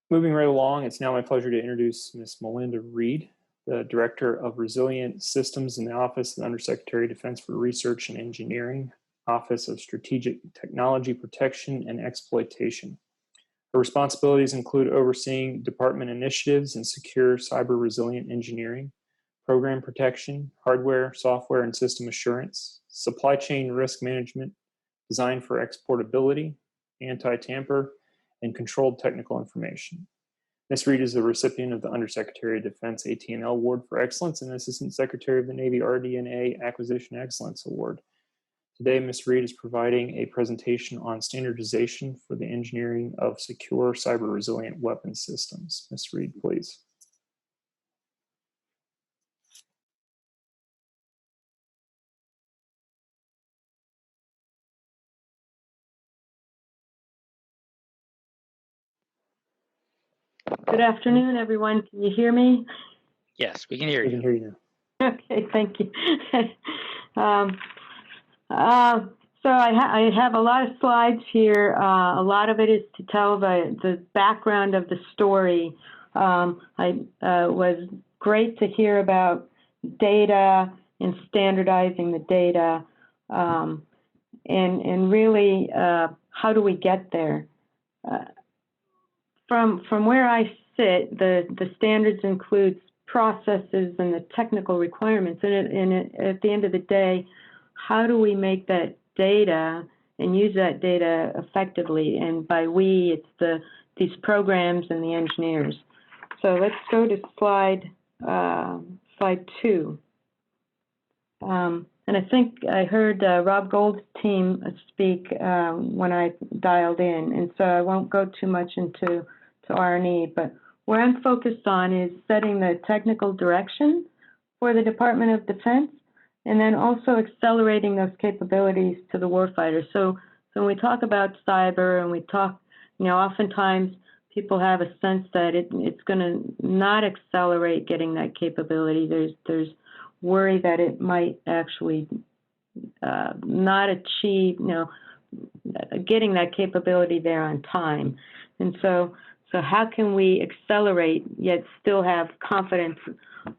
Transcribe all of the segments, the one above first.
Moving right along, it's now my pleasure to introduce Ms. Melinda Reed, the Director of Resilient Systems in the Office of the Undersecretary of Defense for Research and Engineering, Office of Strategic Technology Protection and Exploitation. Her responsibilities include overseeing department initiatives in secure cyber resilient engineering, program protection, hardware, software, and system assurance, supply chain risk management, design for exportability, anti-tamper, and controlled technical information. Ms. Reed is the recipient of the Undersecretary of Defense AT&L Award for Excellence and Assistant Secretary of the Navy RD&A Acquisition Excellence Award. Today, Ms. Reed is providing a presentation on standardization for the engineering of secure cyber resilient weapon systems. Ms. Reed, please. Good afternoon, everyone. Can you hear me? Yes, we can hear you. We can hear you now. Okay, thank you. So I have a lot of slides here. A lot of it is to tell the background of the story. It was great to hear about data and standardizing the data, and really how do we get there? From where I sit, the standards includes processes and the technical requirements, and at the end of the day, how do we make that data and use that data effectively? And by we, it's these programs and the engineers. So let's go to slide 2. And I think I heard Rob Gold's team speak when I dialed in, and so I won't go too much into R&E, but where I'm focused on is setting the technical direction for the Department of Defense, and then also accelerating those capabilities to the warfighter. So when we talk about cyber and we talk, oftentimes people have a sense that it's going to not accelerate getting that capability. There's worry that it might actually not achieve, getting that capability there on time. And so how can we accelerate yet still have confidence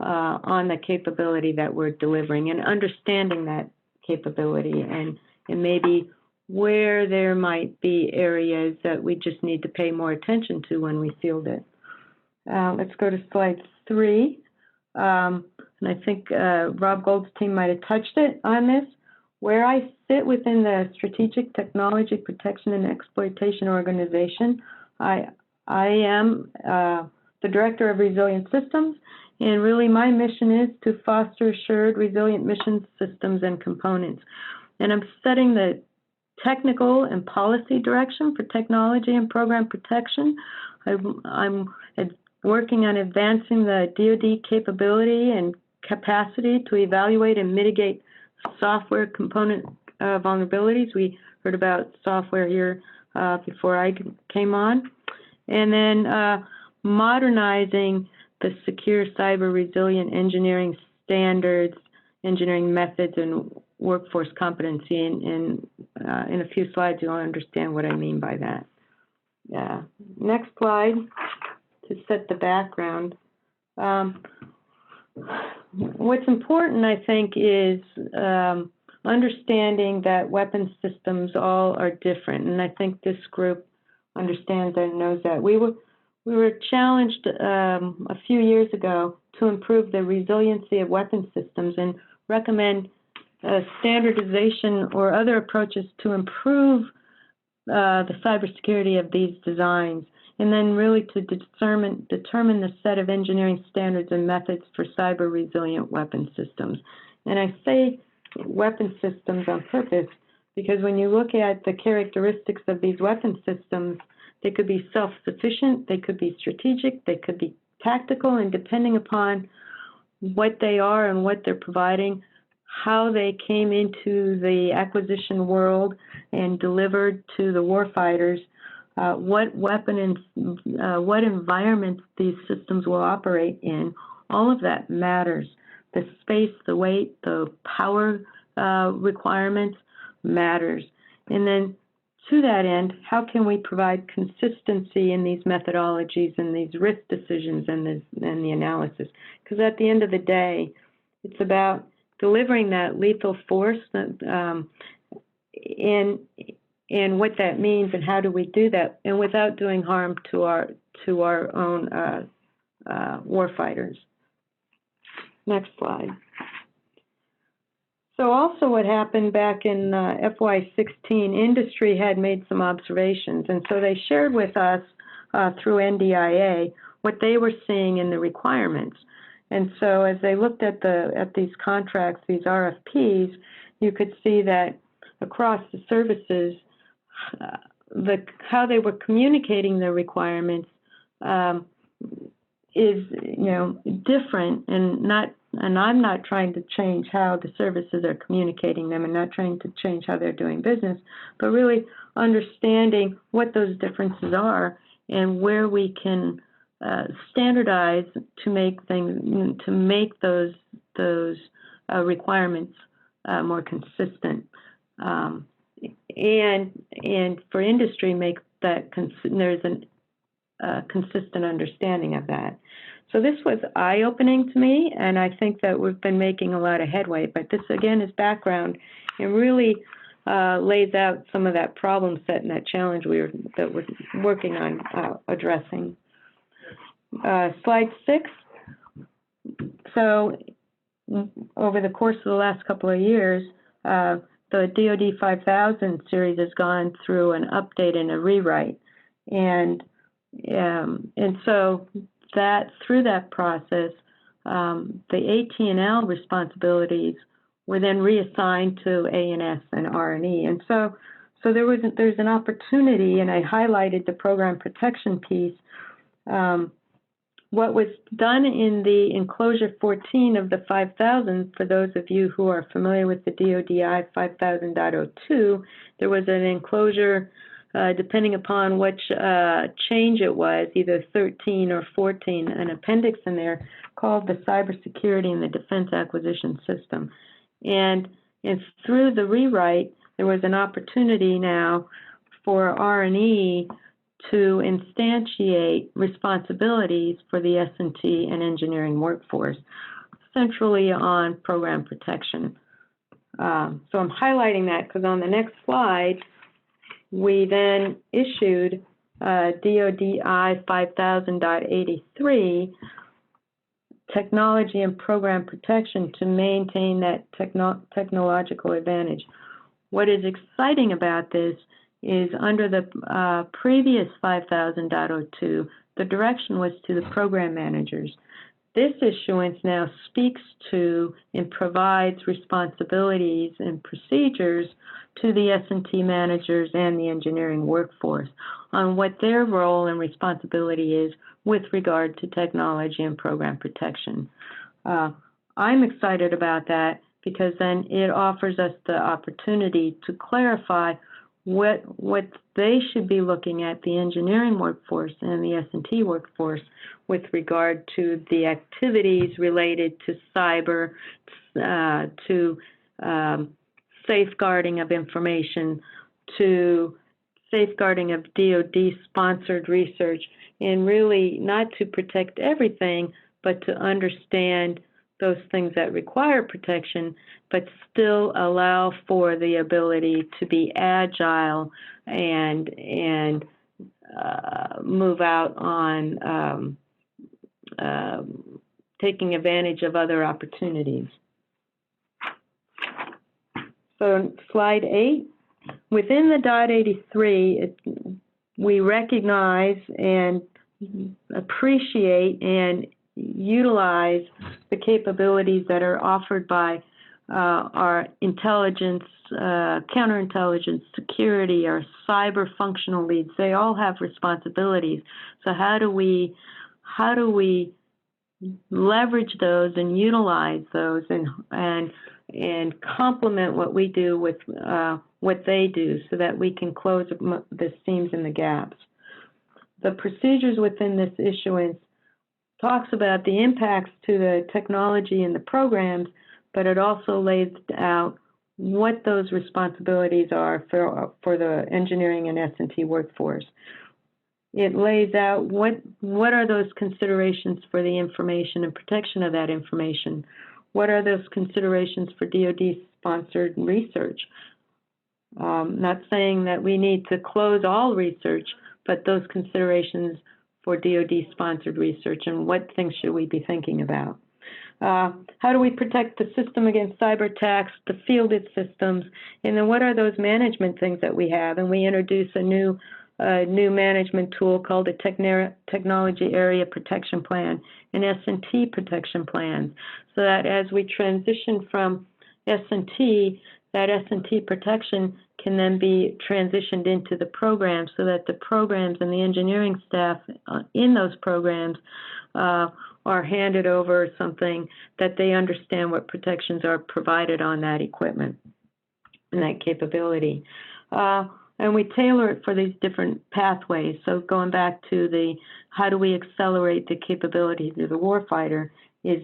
on the capability that we're delivering and understanding that capability and maybe where there might be areas that we just need to pay more attention to when we field it. Let's go to slide 3. And I think Rob Gold's team might have touched it on this. Where I sit within the Strategic Technology Protection and Exploitation Organization, I am the Director of Resilient Systems, and really my mission is to foster assured resilient mission systems and components. And I'm setting the technical and policy direction for technology and program protection. I'm working on advancing the DoD capability and capacity to evaluate and mitigate software component vulnerabilities. We heard about software here before I came on. And then modernizing the secure cyber resilient engineering standards, engineering methods, and workforce competency. And in a few slides, you'll understand what I mean by that. Next slide to set the background. What's important, I think, is understanding that weapons systems all are different, and I think this group understands and knows that. We were challenged a few years ago to improve the resiliency of weapon systems and recommend standardization or other approaches to improve the cybersecurity of these designs, and then really to determine the set of engineering standards and methods for cyber resilient weapon systems. And I say weapon systems on purpose because when you look at the characteristics of these weapon systems, they could be self-sufficient, they could be strategic, they could be tactical, and depending upon what they are and what they're providing, how they came into the acquisition world and delivered to the warfighters, what weapon and what environments these systems will operate in, all of that matters. The space, the weight, the power requirements matters. And then to that end, how can we provide consistency in these methodologies and these risk decisions and the analysis? Because at the end of the day, it's about delivering that lethal force and what that means and how do we do that, and without doing harm to our own warfighters. Next slide. So also what happened back in FY16, industry had made some observations, and so they shared with us through NDIA what they were seeing in the requirements. And so as they looked at these contracts, these RFPs, you could see that across the services, how they were communicating their requirements is different, and I'm not trying to change how the services are communicating them and not trying to change how they're doing business, but really understanding what those differences are and where we can standardize to make those requirements more consistent, and for industry make that there's a consistent understanding of that. So this was eye-opening to me, and I think that we've been making a lot of headway. But this, again, is background and really lays out some of that problem set and that challenge that we're working on addressing. Slide 6. So over the course of the last couple of years, the DoD 5000 series has gone through an update and a rewrite, and so that through that process, the AT&L responsibilities were then reassigned to A&S and R&E, and so there's an opportunity, and I highlighted the program protection piece. What was done in the enclosure 14 of the 5000, for those of you who are familiar with the DoDI 5000.02, there was an enclosure, depending upon which change it was, either 13 or 14, an appendix in there called the Cybersecurity and the Defense Acquisition System. And through the rewrite, there was an opportunity now for R&E to instantiate responsibilities for the S&T and engineering workforce, centrally on program protection. So I'm highlighting that because on the next slide, we then issued DoDI 5000.83, technology and program protection to maintain that technological advantage. What is exciting about this is under the previous 5000.02, the direction was to the program managers. This issuance now speaks to and provides responsibilities and procedures to the S&T managers and the engineering workforce on what their role and responsibility is with regard to technology and program protection. I'm excited about that because then it offers us the opportunity to clarify what they should be looking at, the engineering workforce and the S&T workforce, with regard to the activities related to cyber, to safeguarding of information, to safeguarding of DoD-sponsored research, and really not to protect everything, but to understand those things that require protection, but still allow for the ability to be agile and move out on taking advantage of other opportunities. So slide 8, within the .83, we recognize and appreciate and utilize the capabilities that are offered by our intelligence, counterintelligence, security, our cyber functional leads. They all have responsibilities. So how do we leverage those and utilize those and complement what we do with what they do so that we can close the seams and the gaps? The procedures within this issuance talks about the impacts to the technology and the programs, but it also lays out what those responsibilities are for the engineering and S&T workforce. It lays out what are those considerations for the information and protection of that information. What are those considerations for DoD-sponsored research? Not saying that we need to close all research, but those considerations for DoD-sponsored research and what things should we be thinking about. How do we protect the system against cyber attacks, the fielded systems, and then what are those management things that we have? And we introduce a new management tool called a Technology Area Protection Plan, an S&T protection plan, so that as we transition from S&T, that S&T protection can then be transitioned into the program so that the programs and the engineering staff in those programs are handed over something that they understand what protections are provided on that equipment and that capability. And we tailor it for these different pathways. So going back to the how do we accelerate the capabilities of the warfighter is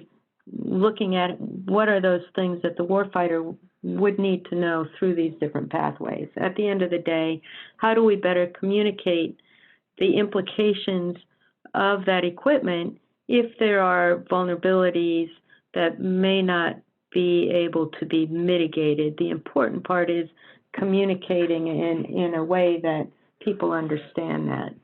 looking at what are those things that the warfighter would need to know through these different pathways. At the end of the day, how do we better communicate the implications of that equipment if there are vulnerabilities that may not be able to be mitigated? The important part is communicating in a way that people understand that.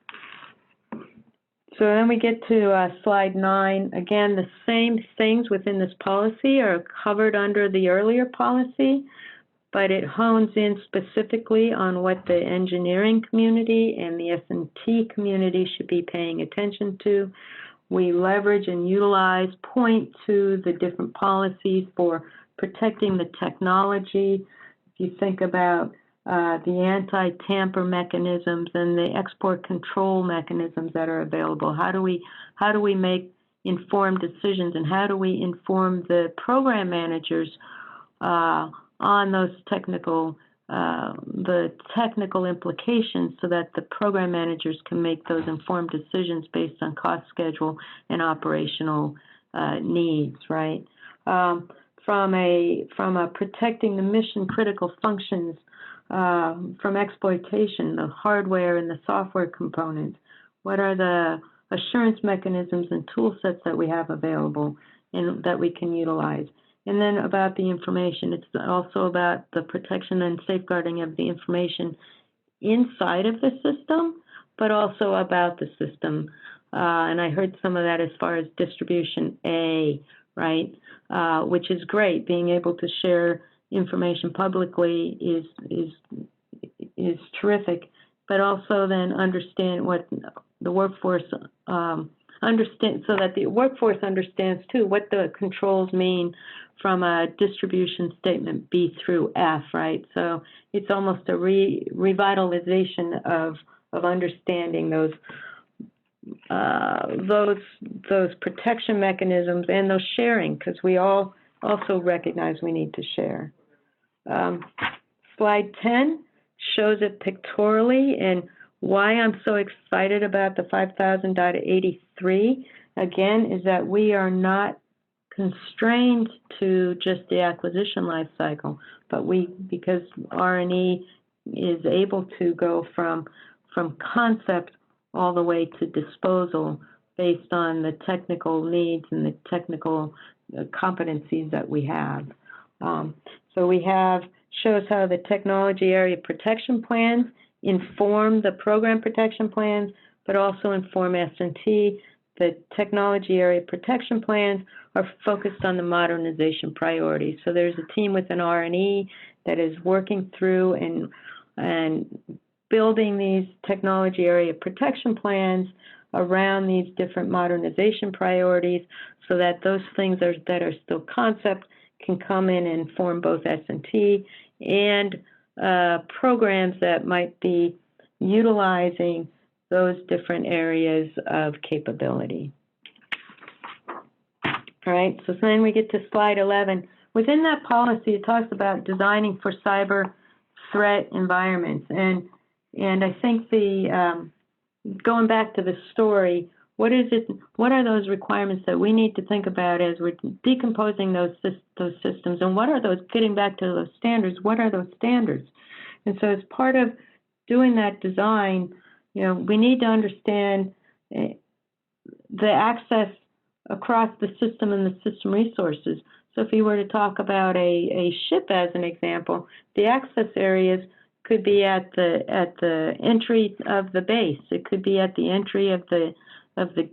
So then we get to slide 9. Again, the same things within this policy are covered under the earlier policy, but it hones in specifically on what the engineering community and the S&T community should be paying attention to. We leverage and utilize, point to the different policies for protecting the technology. If you think about the anti-tamper mechanisms and the export control mechanisms that are available, how do we make informed decisions, and how do we inform the program managers on those technical implications so that the program managers can make those informed decisions based on cost, schedule, and operational needs, right? From a protecting the mission critical functions from exploitation, the hardware and the software components, what are the assurance mechanisms and tool sets that we have available and that we can utilize? And then about the information, it's also about the protection and safeguarding of the information inside of the system, but also about the system. And I heard some of that as far as distribution A, right? Which is great. Being able to share information publicly is terrific, but also then understand what the workforce understand, so that the workforce understands too what the controls mean from a distribution statement B through F, right? So it's almost a revitalization of understanding those protection mechanisms and those sharing, because we all also recognize we need to share. Slide 10 shows it pictorially, and why I'm so excited about the 5000.83, again, is that we are not constrained to just the acquisition life cycle, but because R&E is able to go from concept all the way to disposal based on the technical needs and the technical competencies that we have. So we shows how the technology area protection plans inform the program protection plans, but also inform S&T. The technology area protection plans are focused on the modernization priorities. So there's a team within R&E that is working through and building these technology area protection plans around these different modernization priorities so that those things that are still concept can come in and form both S&T and programs that might be utilizing those different areas of capability. All right, so then we get to slide 11. Within that policy, it talks about designing for cyber threat environments. And I think going back to the story, What is it? What are those requirements that we need to think about as we're decomposing those systems? And what are those, getting back to those standards, what are those standards? And so as part of doing that design, we need to understand the access across the system and the system resources. So if you were to talk about a ship as an example, the access areas could be at the entry of the base. It could be at the entry of the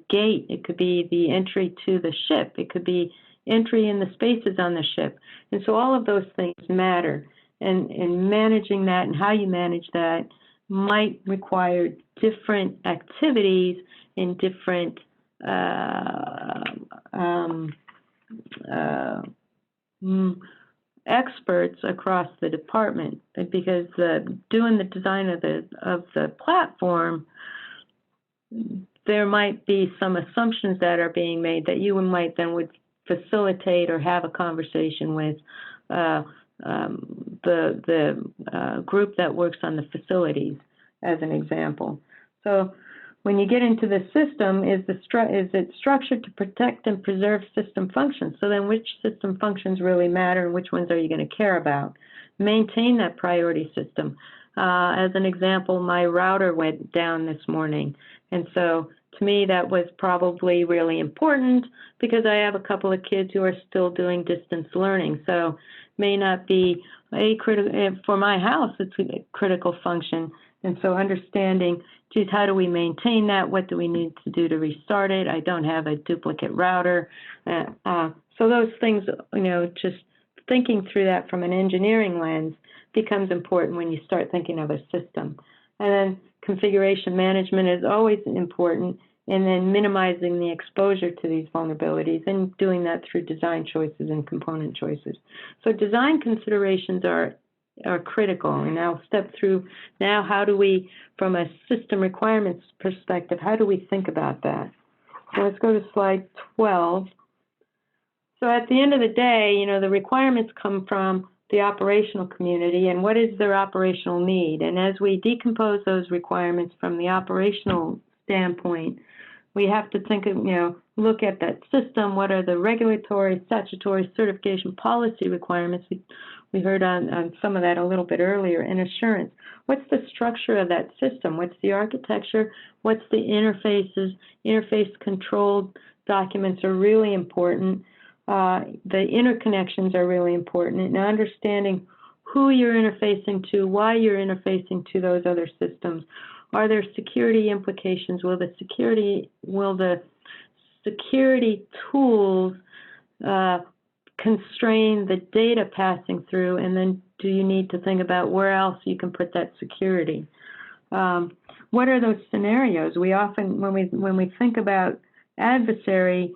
gate. It could be the entry to the ship. It could be entry in the spaces on the ship. And so all of those things matter. And managing that and how you manage that might require different activities in different experts across the department, because doing the design of the platform, there might be some assumptions that are being made that you might then would facilitate or have a conversation with the group that works on the facilities, as an example. So when you get into the system, is it structured to protect and preserve system functions? So then which system functions really matter and which ones are you going to care about? Maintain that priority system. As an example, my router went down this morning. And so to me, that was probably really important because I have a couple of kids who are still doing distance learning. So may not be for my house, it's a critical function. And so understanding, geez, how do we maintain that? What do we need to do to restart it? I don't have a duplicate router. So those things, just thinking through that from an engineering lens becomes important when you start thinking of a system. And then configuration management is always important, and then minimizing the exposure to these vulnerabilities and doing that through design choices and component choices. So design considerations are critical. And I'll step through now, how do we, from a system requirements perspective, how do we think about that? So let's go to slide 12. So at the end of the day, the requirements come from the operational community and what is their operational need. And as we decompose those requirements from the operational standpoint, we have to think of, look at that system. What are the regulatory, statutory, certification, policy requirements? We heard on some of that a little bit earlier. And assurance. What's the structure of that system? What's the architecture? What's the interfaces? Interface controlled documents are really important. The interconnections are really important. And understanding who you're interfacing to, why you're interfacing to those other systems. Are there security implications? Will the security tools constrain the data passing through? And then do you need to think about where else you can put that security? What are those scenarios? We often, when we think about adversary,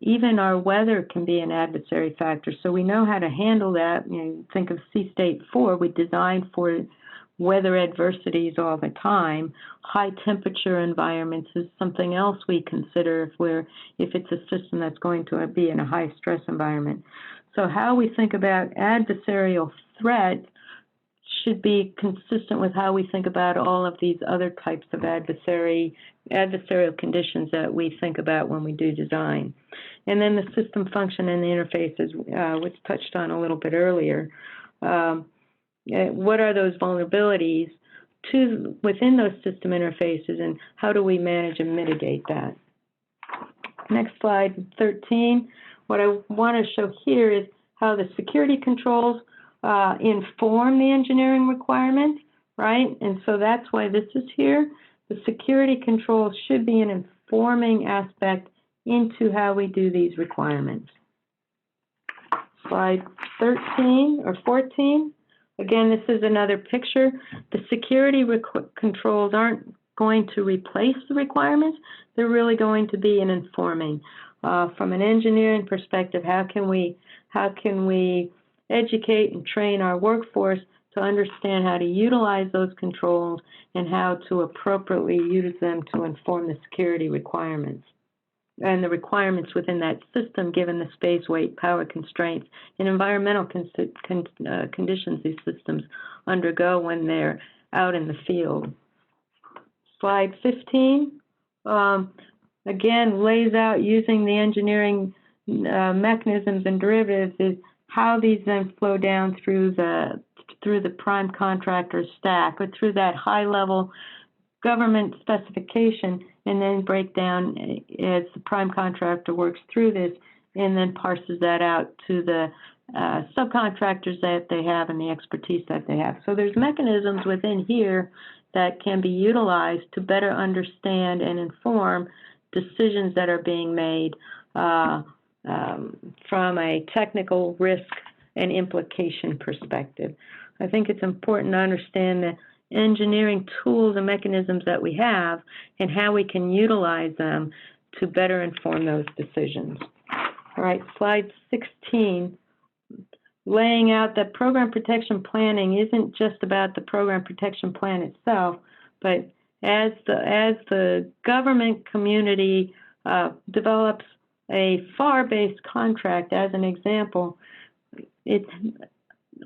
even our weather can be an adversary factor. So we know how to handle that. Think of C-State 4. We design for weather adversities all the time. High temperature environments is something else we consider if it's a system that's going to be in a high stress environment. So how we think about adversarial threat should be consistent with how we think about all of these other types of adversarial conditions that we think about when we do design. And then the system function and the interfaces, which touched on a little bit earlier. What are those vulnerabilities within those system interfaces, and how do we manage and mitigate that? Next slide, 13. What I want to show here is how the security controls inform the engineering requirements, right? And so that's why this is here. The security controls should be an informing aspect into how we do these requirements. Slide 13 or 14. Again, this is another picture. The security controls aren't going to replace the requirements. They're really going to be an informing. From an engineering perspective, how can we educate and train our workforce to understand how to utilize those controls and how to appropriately use them to inform the security requirements and the requirements within that system, given the space, weight, power constraints, and environmental conditions these systems undergo when they're out in the field. Slide 15. again, lays out using the engineering mechanisms and derivatives is how these then flow down through the prime contractor stack or through that high-level government specification, and then break down as the prime contractor works through this and then parses that out to the subcontractors that they have and the expertise that they have. So there's mechanisms within here that can be utilized to better understand and inform decisions that are being made from a technical risk and implication perspective. I think it's important to understand the engineering tools and mechanisms that we have and how we can utilize them to better inform those decisions. All right, slide 16, laying out that program protection planning isn't just about the program protection plan itself, but as the government community develops a FAR-based contract, as an example,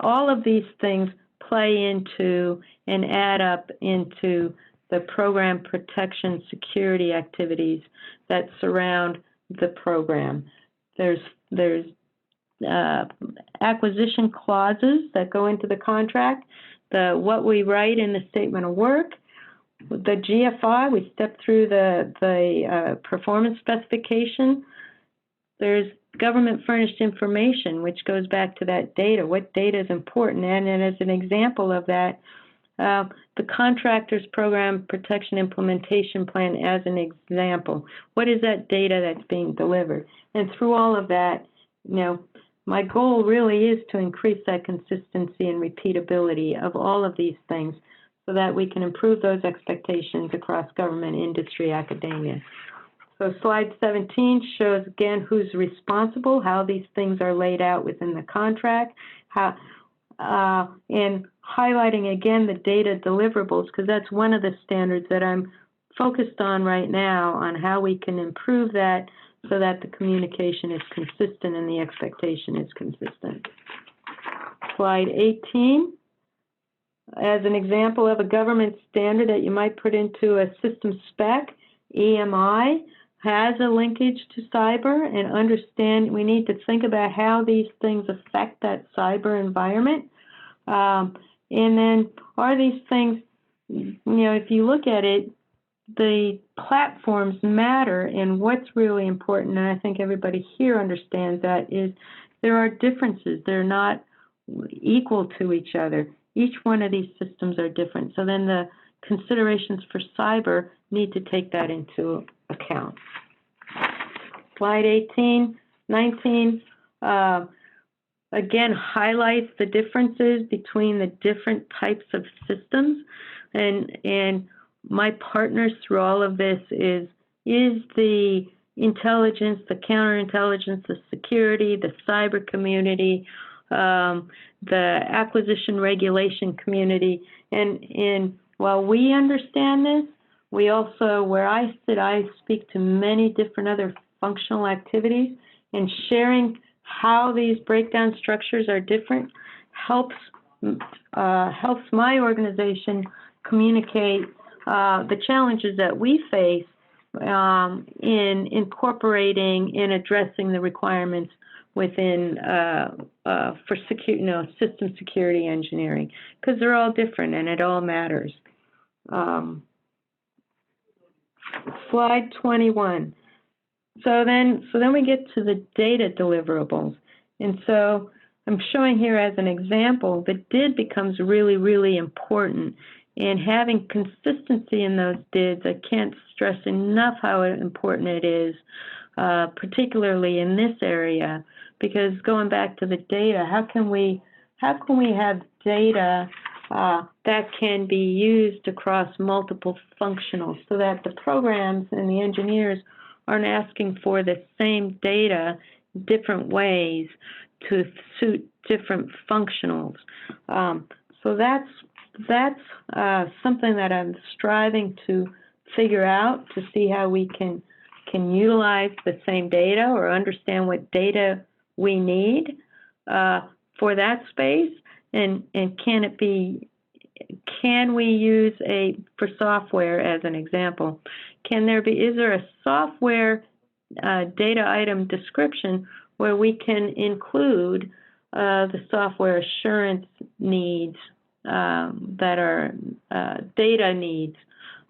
all of these things play into and add up into the program protection security activities that surround the program. There's acquisition clauses that go into the contract, what we write in the statement of work, the GFI, we step through the performance specification. There's government furnished information, which goes back to that data. What data is important? And as an example of that, the contractor's program protection implementation plan as an example. What is that data that's being delivered? And through all of that, my goal really is to increase that consistency and repeatability of all of these things so that we can improve those expectations across government, industry, academia. So slide 17 shows, again, who's responsible, how these things are laid out within the contract, and highlighting, again, the data deliverables, because that's one of the standards that I'm focused on right now on how we can improve that so that the communication is consistent and the expectation is consistent. Slide 18, as an example of a government standard that you might put into a system spec, EMI has a linkage to cyber, and understand we need to think about how these things affect that cyber environment. And then are these things, if you look at it, the platforms matter, and what's really important, and I think everybody here understands that, is there are differences. They're not equal to each other. Each one of these systems are different. So then the considerations for cyber need to take that into account. Slide 19, again, highlights the differences between the different types of systems, and my partners through all of this is the intelligence, the counterintelligence, the security, the cyber community, the acquisition regulation community, and while we understand this, we also, where I sit, I speak to many different other functional activities, and sharing how these breakdown structures are different helps my organization communicate the challenges that we face in incorporating and addressing the requirements within for system security engineering, because they're all different and it all matters. Slide 21. So then we get to the data deliverables, and so I'm showing here as an example that DID becomes really, really important. And having consistency in those DIDs, I can't stress enough how important it is, particularly in this area, because going back to the data, how can we have data that can be used across multiple functionals so that the programs and the engineers aren't asking for the same data different ways to suit different functionals. So that's something that I'm striving to figure out, to see how we can utilize the same data or understand what data we need for that space, and can it be can we use for software as an example, is there a software data item description where we can include the software assurance needs that are data needs?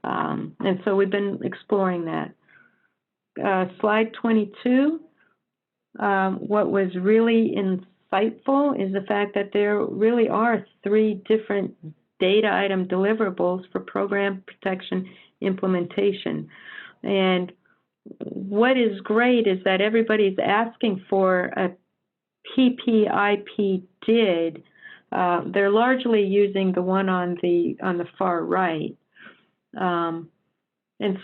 And so we've been exploring that. Slide 22, what was really insightful is the fact that there really are 3 different data item deliverables for program protection implementation. And what is great is that everybody's asking for a PPIP DID. They're largely using the one on the far right. And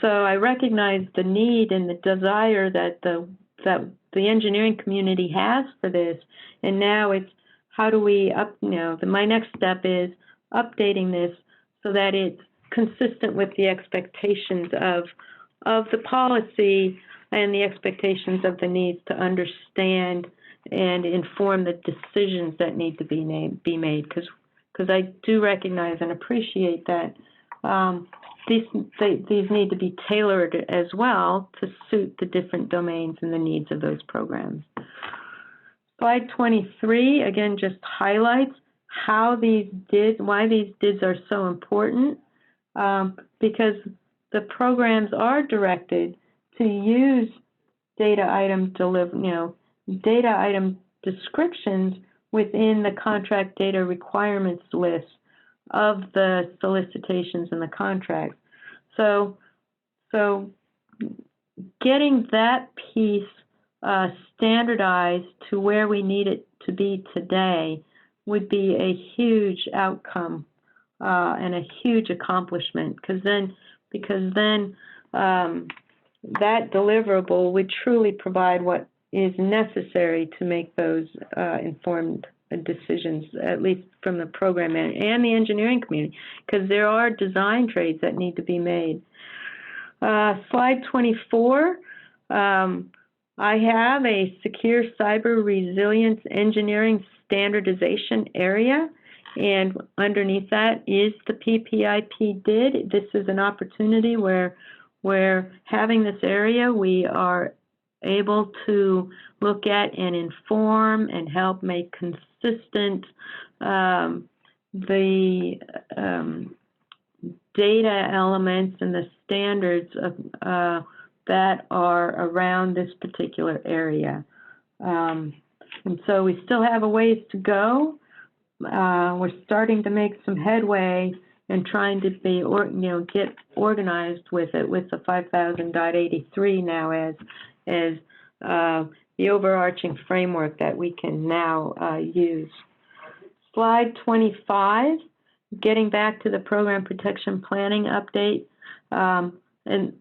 so I recognize the need and the desire that the engineering community has for this. And now it's how do we my next step is updating this so that it's consistent with the expectations of the policy and the expectations of the needs to understand and inform the decisions that need to be made. Because I do recognize and appreciate that these need to be tailored as well to suit the different domains and the needs of those programs. Slide 23, again, just highlights why these DIDs are so important, because the programs are directed to use data item descriptions within the contract data requirements list of the solicitations and the contracts. So getting that piece standardized to where we need it to be today would be a huge outcome and a huge accomplishment, because then that deliverable would truly provide what is necessary to make those informed decisions, at least from the program and the engineering community, because there are design trades that need to be made. Slide 24, I have a secure cyber resilience engineering standardization area, and underneath that is the PPIP DID. This is an opportunity where having this area, we are able to look at and inform and help make consistent the data elements and the standards of, that are around this particular area. And so we still have a ways to go. We're starting to make some headway and trying to be, get organized with it, with the 5000.83 now as the overarching framework that we can now use. Slide 25, getting back to the program protection planning update, and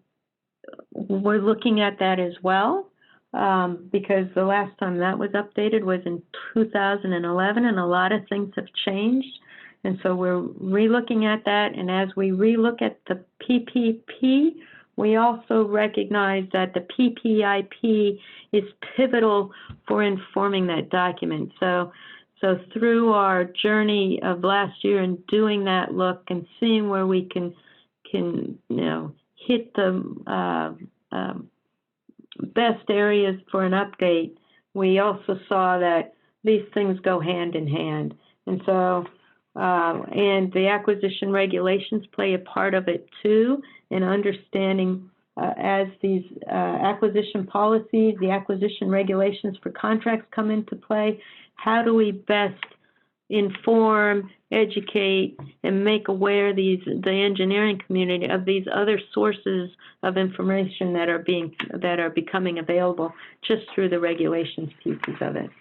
we're looking at that as well, because the last time that was updated was in 2011, and a lot of things have changed. And so we're re-looking at that, and as we re-look at the PPP, we also recognize that the PPIP is pivotal for informing that document. So through our journey of last year and doing that look and seeing where we can hit the best areas for an update, we also saw that these things go hand in hand. And so, and the acquisition regulations play a part of it too, in understanding as these acquisition policies, the acquisition regulations for contracts come into play, how do we best inform, educate, and make aware the engineering community of these other sources of information that are becoming available just through the regulations pieces of it.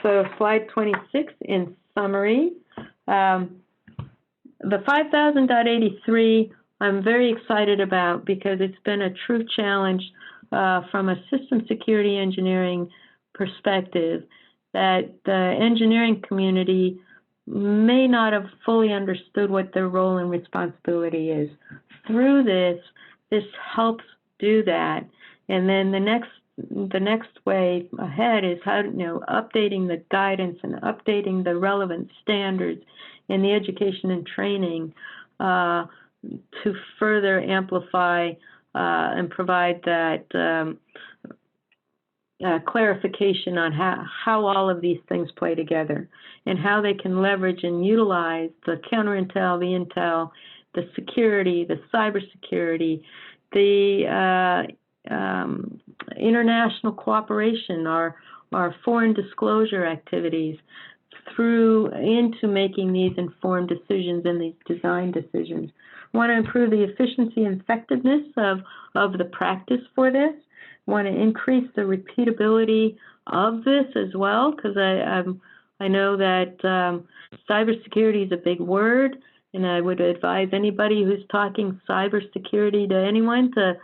So slide 26, in summary, the 5000.83 I'm very excited about, because it's been a true challenge from a system security engineering perspective, that the engineering community may not have fully understood what their role and responsibility is. Through this helps do that. And then the next way ahead is how updating the guidance and updating the relevant standards and the education and training to further amplify and provide that clarification on how all of these things play together and how they can leverage and utilize the counterintel, the intel, the security, the cybersecurity, the international cooperation, our foreign disclosure activities through into making these informed decisions and these design decisions. Want to improve the efficiency and effectiveness of the practice for this. Want to increase the repeatability of this as well, because I know that cybersecurity is a big word, and I would advise anybody who's talking cybersecurity to anyone to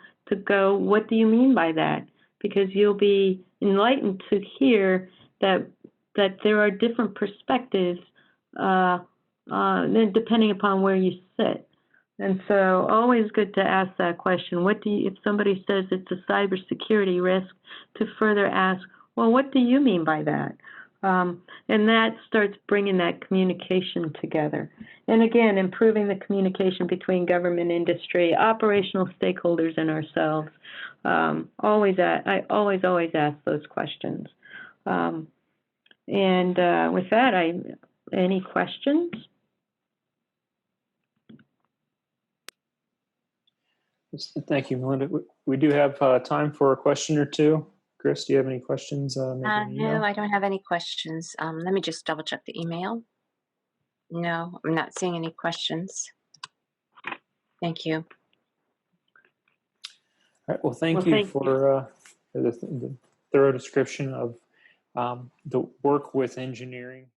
go, what do you mean by that? Because you'll be enlightened to hear that there are different perspectives depending upon where you sit. And so always good to ask that question. If somebody says it's a cybersecurity risk, to further ask, well, what do you mean by that? And that starts bringing that communication together. And again, improving the communication between government, industry, operational stakeholders, and ourselves. I always ask those questions. And with that, any questions? Thank you, Melinda. We do have time for a question or two. Chris, do you have any questions? No, I don't have any questions. Let me just double check the email. No, I'm not seeing any questions. Thank you. All right. Well, thank you for the thorough description of the work with engineering.